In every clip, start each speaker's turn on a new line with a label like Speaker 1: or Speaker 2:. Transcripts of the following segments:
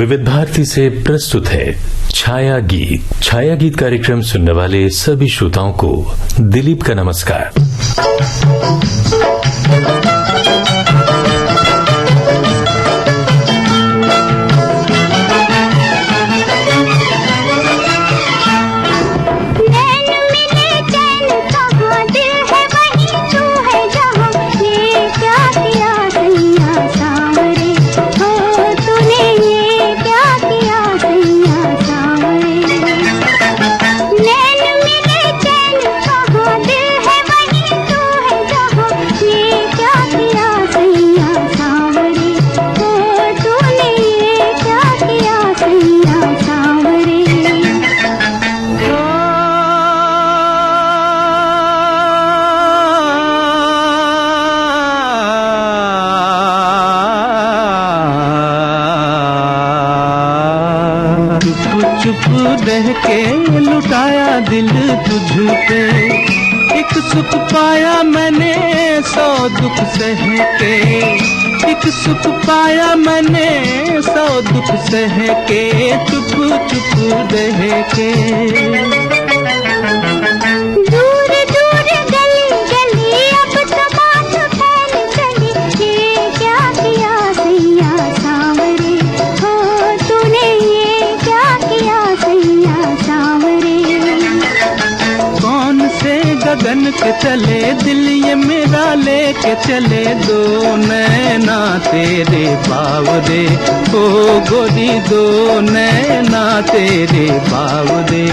Speaker 1: विविध भारती से प्रस्तुत है छाया गीत। छाया गीत कार्यक्रम सुनने वाले सभी श्रोताओं को दिलीप का नमस्कार।
Speaker 2: चुप रह के लुटाया दिल तुझ पे, एक सुख पाया मैंने 100 दुख सह के, एक सुख पाया मैंने 100 दुख सह के, चुप चुप रह के। गगन के चले दिल ये मेरा लेके चले, दो नैना तेरे बावरे, ओ गोरी दो नैना तेरे बावरे।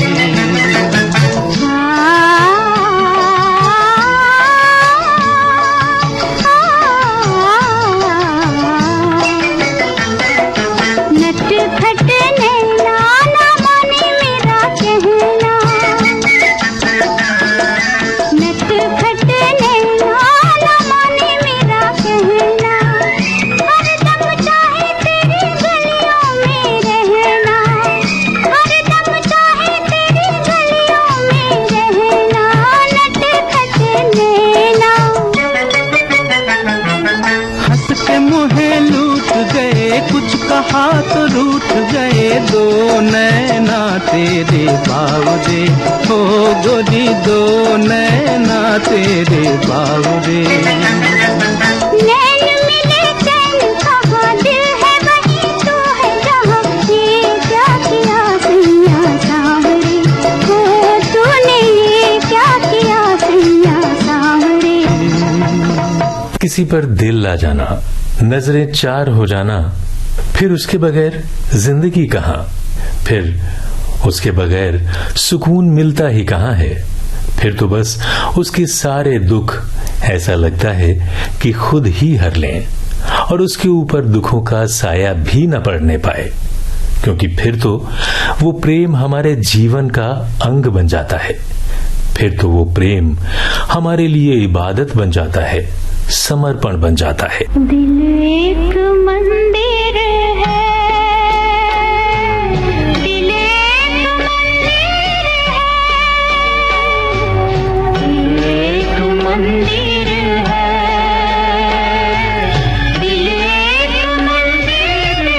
Speaker 2: कुछ कहा तो रूठ गए, दो नैना तेरे बावरे, हो गोरी दो नैना तेरे बावरे।
Speaker 3: नैन मिले चैन कहाँ, दिल है वही तू है जहाँ, ये क्या किया सैया सांवरे, हो तूने ये क्या किया सैया सांवरे।
Speaker 1: किसी पर दिल ला जाना, नजरें चार हो जाना, फिर उसके बगैर जिंदगी कहाँ, फिर उसके बगैर सुकून मिलता ही कहाँ है। फिर तो बस उसके सारे दुख ऐसा लगता है कि खुद ही हर लें और उसके ऊपर दुखों का साया भी न पड़ने पाए, क्योंकि फिर तो वो प्रेम हमारे जीवन का अंग बन जाता है। फिर तो वो प्रेम हमारे लिए इबादत बन जाता है, समर्पण बन जाता है।
Speaker 3: दिल एक मंदिर है, दिल एक मंदिर है, दिल एक मंदिर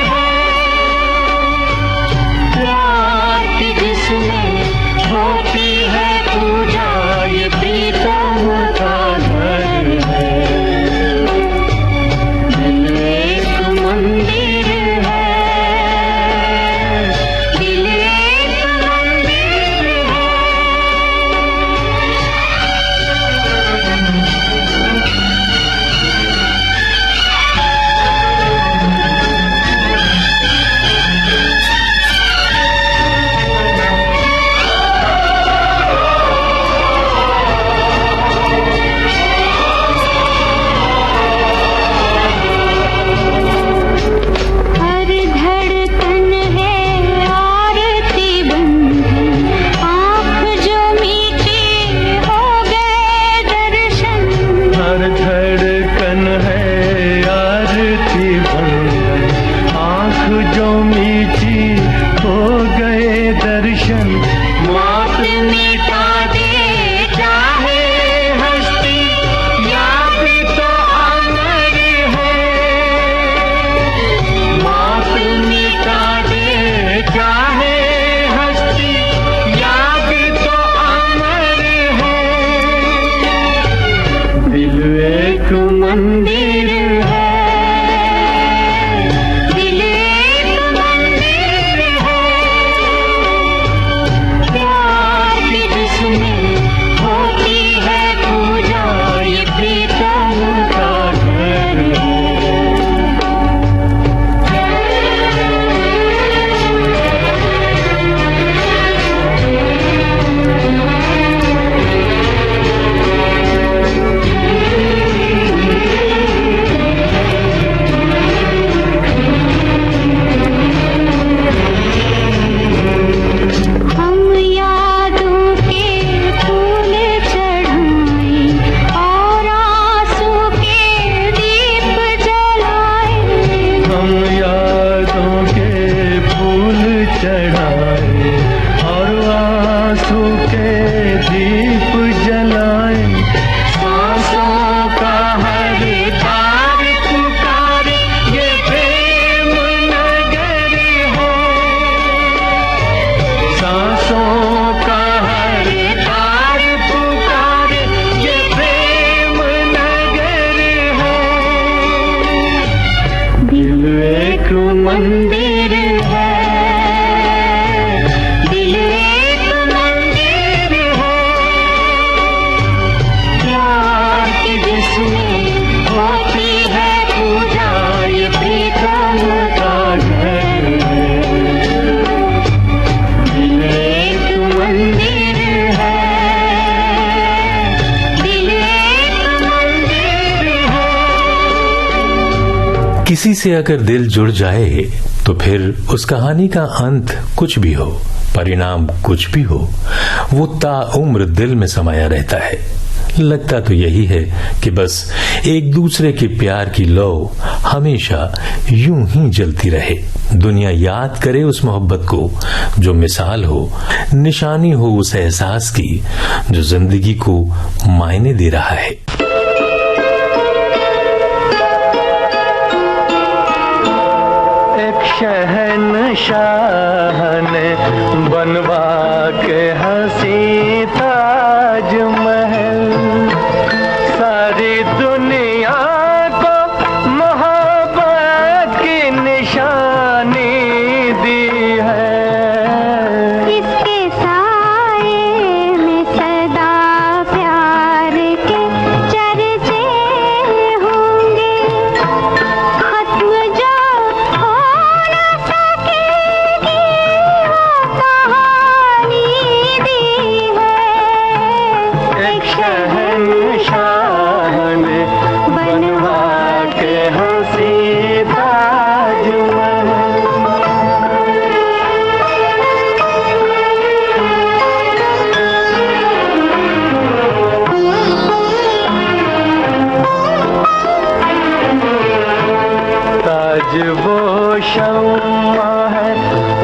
Speaker 3: है, रात जिसमें होती है पूजा, ये प्रीतम का घर है। मंदिर है, दिल एक मंदिर है, प्यार की जिसमें होती है पूजा, ये प्रीतम का घर है, दिल एक मंदिर है, दिल एक मंदिर है।
Speaker 1: किसी से अगर दिल जुड़ जाए तो फिर उस कहानी का अंत कुछ भी हो, परिणाम कुछ भी हो, वो ताउम्र दिल में समाया रहता है। लगता तो यही है कि बस एक दूसरे के प्यार की लौ हमेशा यूं ही जलती रहे। दुनिया याद करे उस मोहब्बत को जो मिसाल हो, निशानी हो उस एहसास की जो जिंदगी को मायने दे रहा है।
Speaker 2: शहंशाह ने बनवा के हंसी ताजमहल, सारी दुनिया को मोहब्बत की निशानी दी है।
Speaker 3: इसके साए में सदा प्यार के चर्चे होंगे, खत्म जो हो न सकेगी वो कहानी दी है।
Speaker 2: एक शहंशाह ने बनवा के हंसी ताजमहल। ताज वो शम्मा है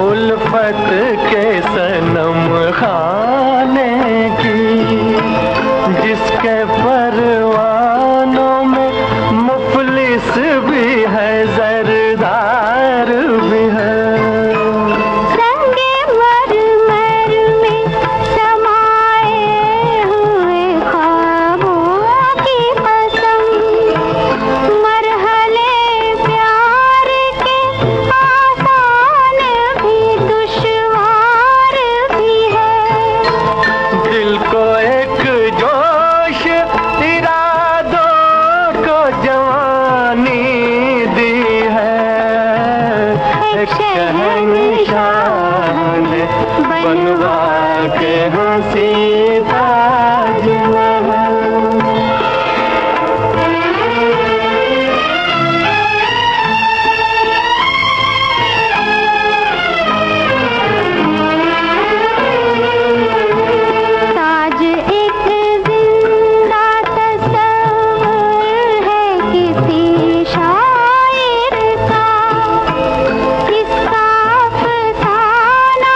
Speaker 2: उल्फत के सनम खाने की, जिसके परवानों में मुफलिस भी है, जरदार भी है।
Speaker 3: रंगे मरमर में समाए हुए ख्वाबों की कसम, मरहले प्यार के आसान भी दुश्वार भी है।
Speaker 2: दिल को एक जोश इरादों को जवानी दी है। एक शहंशाह ने बनवा के हंसी ताजमहल।
Speaker 3: ताज एक जिंदा तस्वीर है किसी शायर का, इसका अफसाना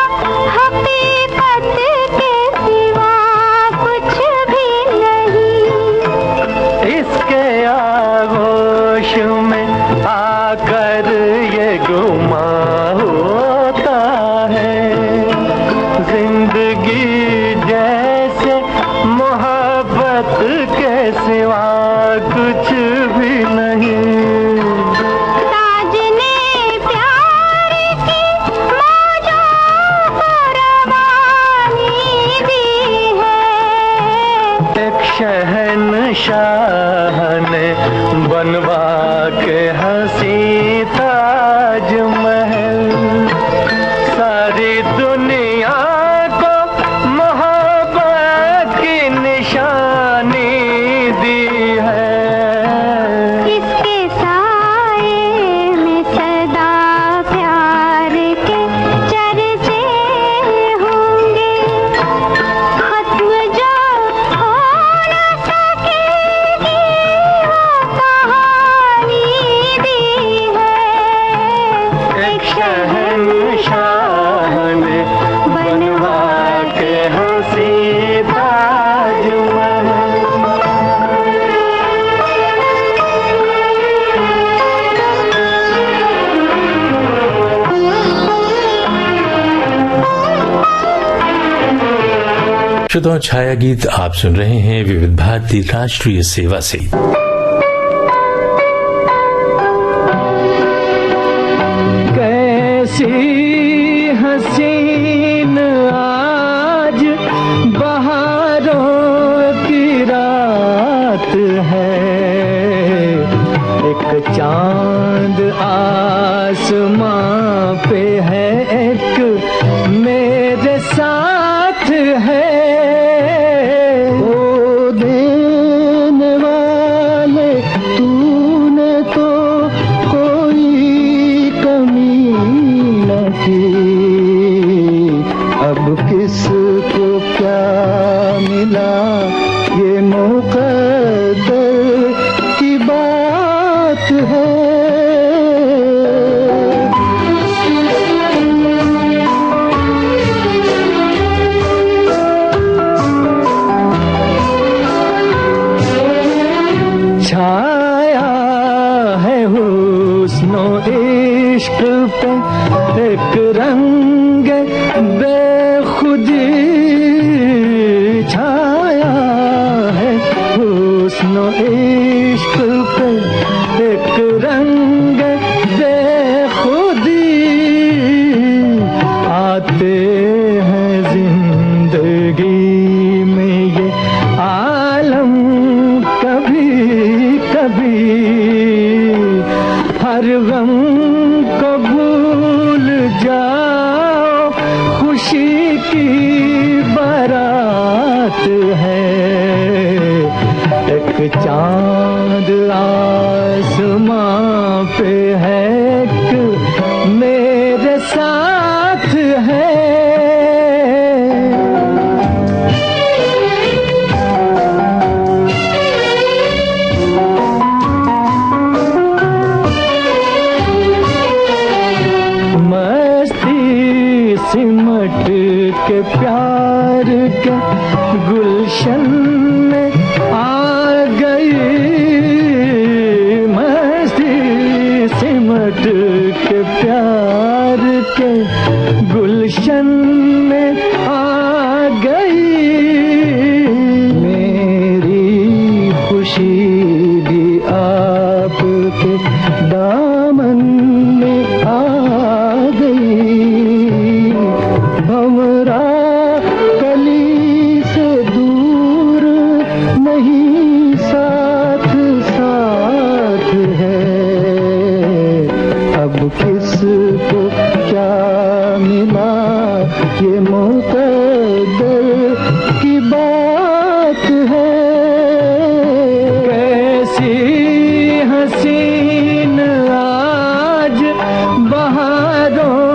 Speaker 3: हकीकत के सिवा कुछ भी नहीं।
Speaker 2: इसके आगोश में आकर ये गुमा होता है, जिंदगी जैसे मोहब्बत के सिवा कुछ भी नहीं।
Speaker 3: ताज ने प्यार की मौजों को रवानी दी है।
Speaker 2: एक शहंशाह ने बनवा के हंसी ताजमहल, सारी दुनिया को मोहब्बत की निशानी दी है।
Speaker 3: इसके साए में सदा प्यार के चर्चे होंगे, खत्म जो हो न सकेगी वो कहानी दी है।
Speaker 2: एक शहंशाह ने बनवा के हंसी ताजमहल।
Speaker 1: श्रोताओं, छाया गीत आप सुन रहे हैं विविध भारती राष्ट्रीय सेवा से।
Speaker 2: कैसी हसीन आज बहारों की रात है, एक चांद आसमां पे है, एक मेरे साथ है। ओ देने वाले तूने तो कोई कमी न की, अब किसको क्या मिला ये मुक़द्दर की बात है। छाया है हुस्नो इश्क पे एक रंग बेखुदी, छाया है हुस्नो इश्क पे एक रंग बेखुदी, आते हैं जिंदगी में ये आलम कभी कभी, हर गम को भूल जाओ खुशी की बारात है, एक चांद आसमां पे है, एक मेरे साथ है। सिमट के प्यार के गुलशन में आ गई, मस्ती सिमट के प्यार के गुलशन में आ गई, मेरी खुशी भी आपके दामन में आ गई, भंवरा कली से दूर नहीं साथ साथ है, अब किसको क्या मिला ये मुक़द्दर की बात है। कैसी हसीन आज बहारों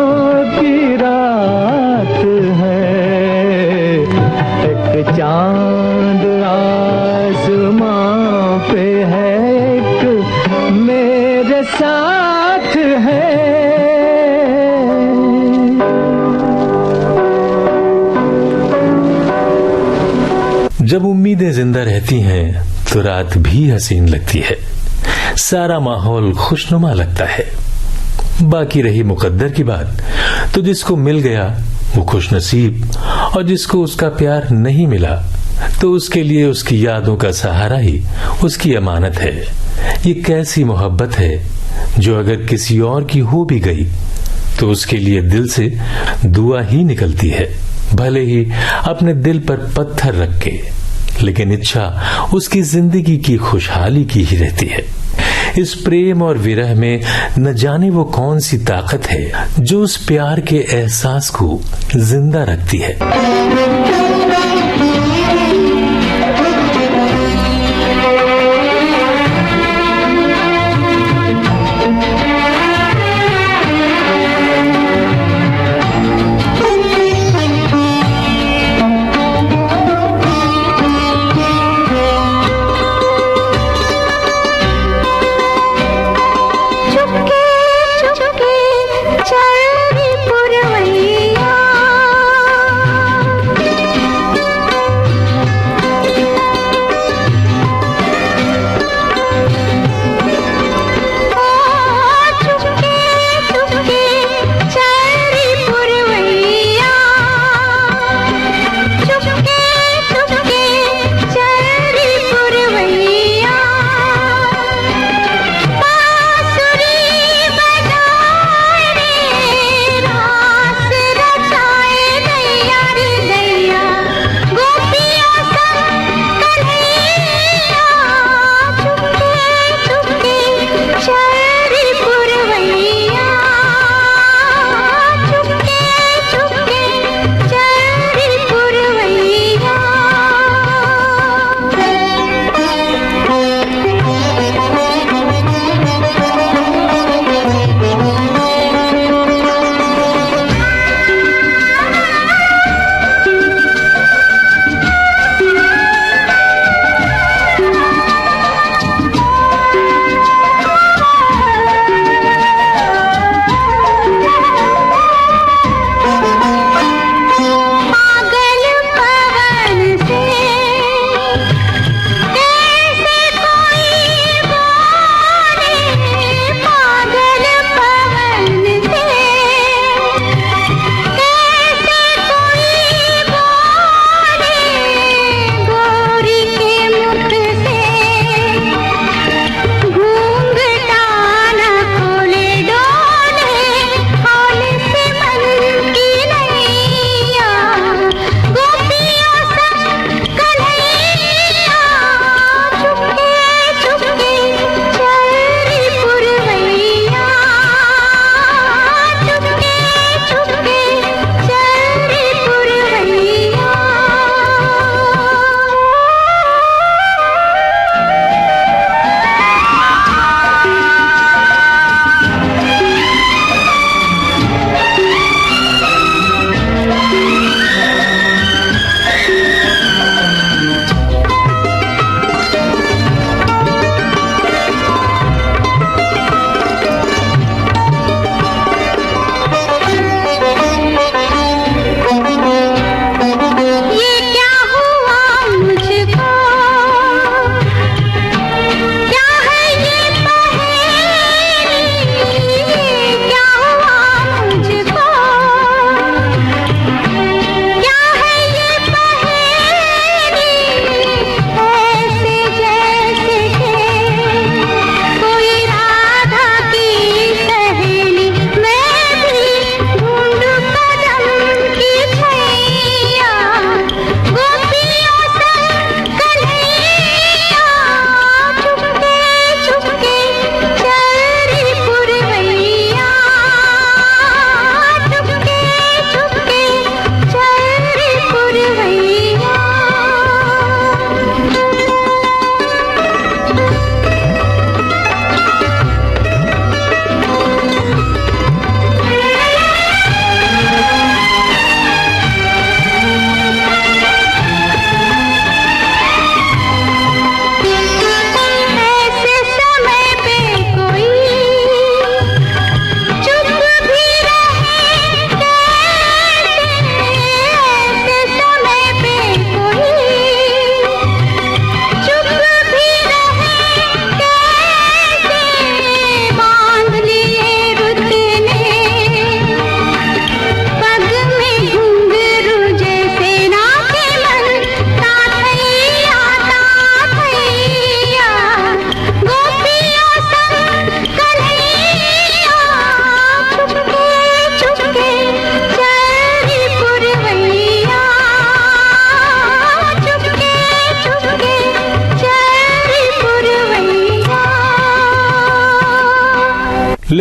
Speaker 2: की रात है, एक चांद आसमां पे है, एक मेरे साथ है।
Speaker 1: जब उम्मीदें जिंदा रहती हैं तो रात भी हसीन लगती है, सारा माहौल खुशनुमा लगता है। बाकी रही मुकद्दर की बात, तो जिसको मिल गया वो खुशनसीब, और जिसको उसका प्यार नहीं मिला तो उसके लिए उसकी यादों का सहारा ही उसकी अमानत है। ये कैसी मोहब्बत है जो अगर किसी और की हो भी गई तो उसके लिए दिल से दुआ ही निकलती है, भले ही अपने दिल पर पत्थर रख के, लेकिन इच्छा उसकी जिंदगी की खुशहाली की ही रहती है। इस प्रेम और विरह में न जाने वो कौन सी ताकत है जो उस प्यार के एहसास को जिंदा रखती है।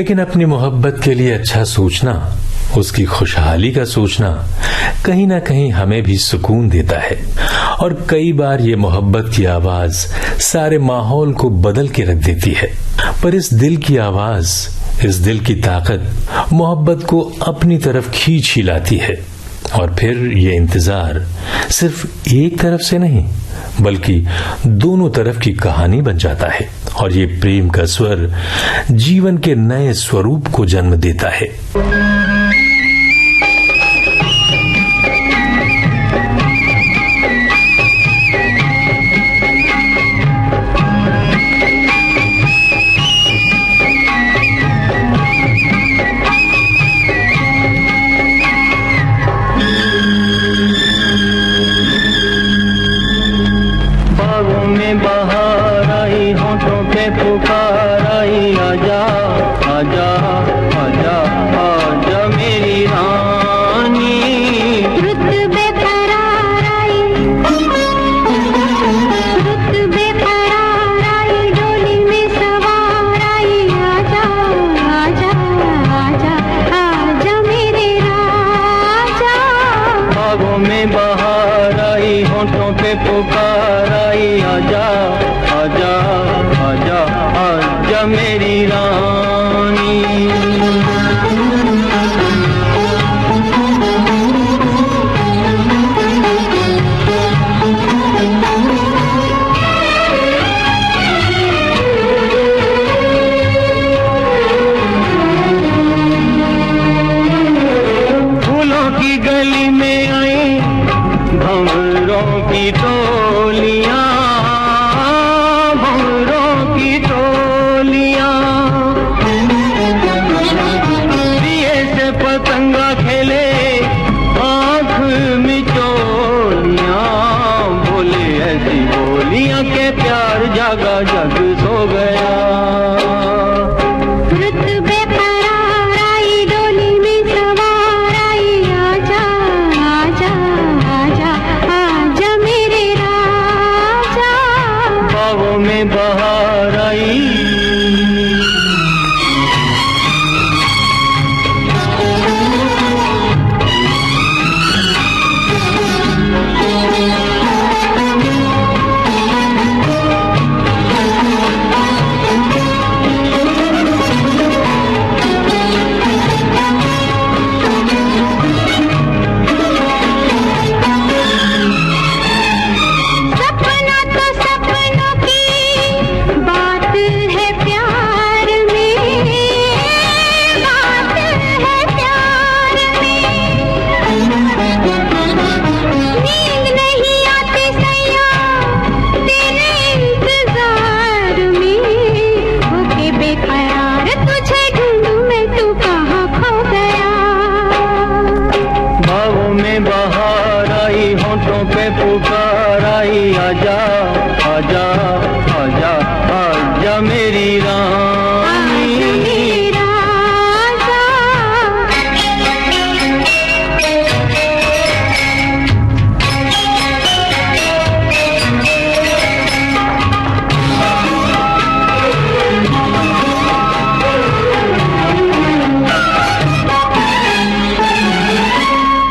Speaker 1: लेकिन अपनी मोहब्बत के लिए अच्छा सोचना, उसकी खुशहाली का सोचना कहीं ना कहीं हमें भी सुकून देता है। और कई बार ये मोहब्बत की आवाज सारे माहौल को बदल के रख देती है। पर इस दिल की आवाज, इस दिल की ताकत मोहब्बत को अपनी तरफ खींच ही लाती है। और फिर ये इंतजार सिर्फ एक तरफ से नहीं बल्कि दोनों तरफ की कहानी बन जाता है। और ये प्रेम का स्वर जीवन के नए स्वरूप को जन्म देता है।
Speaker 2: बहार आई, होठों पे पुकार आई, आजा आजा आजा आजा मेरी रानी।
Speaker 3: रुत बेकरार आई, रुत बेकरार आई, डोली में सवार आई, आजा आजा आजा आजा मेरे राजा।
Speaker 2: बागों में बहार आई, होठों पे पुकार आई, आजा आजा आजा आजा मेरी रानी। फूलों की गली में आई भंवरों की टोलियां, पतंगा खेले आंख मिचोलियां, बोले ऐसी बोलियां के प्यार जागा जग सो गया।
Speaker 3: रुत बेकरार आई, डोली में सवार आई, आजा आजा आजा आजा मेरे राजा।
Speaker 2: बागों में बहार आई, पे पुकार आई, आजा आजा आजा आजा मेरी रानी।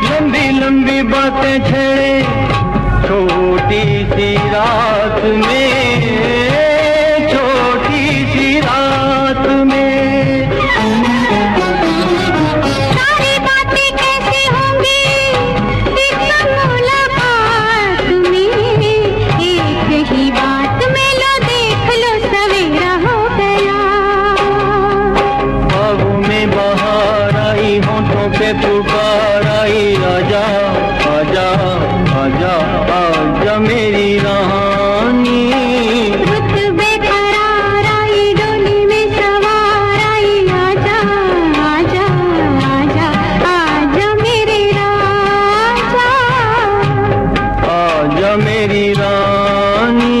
Speaker 2: लंबी लंबी बातें छेड़े छोटी सी रात में, छोटी सी रात में।
Speaker 3: सारी बातें कैसे होंगी इस मुलाकात में, एक ही बात में लो देख लो सवेरा हो गया।
Speaker 2: बागों में बहार आई, होठों पे पुकार आई, आजा आजा आजा आजा मेरी रानी।
Speaker 3: रुत बेकरार आई, डोली में सवार आई, आजा आजा आजा आजा मेरे राजा।
Speaker 2: आजा मेरी रानी,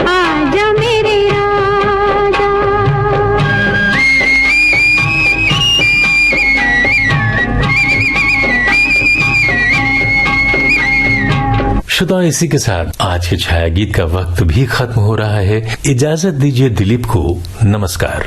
Speaker 3: आजा मेरे राजा।
Speaker 1: श्रोताओं, इसी के साथ आज के छाया गीत का वक्त भी खत्म हो रहा है। इजाजत दीजिए दिलीप को। नमस्कार।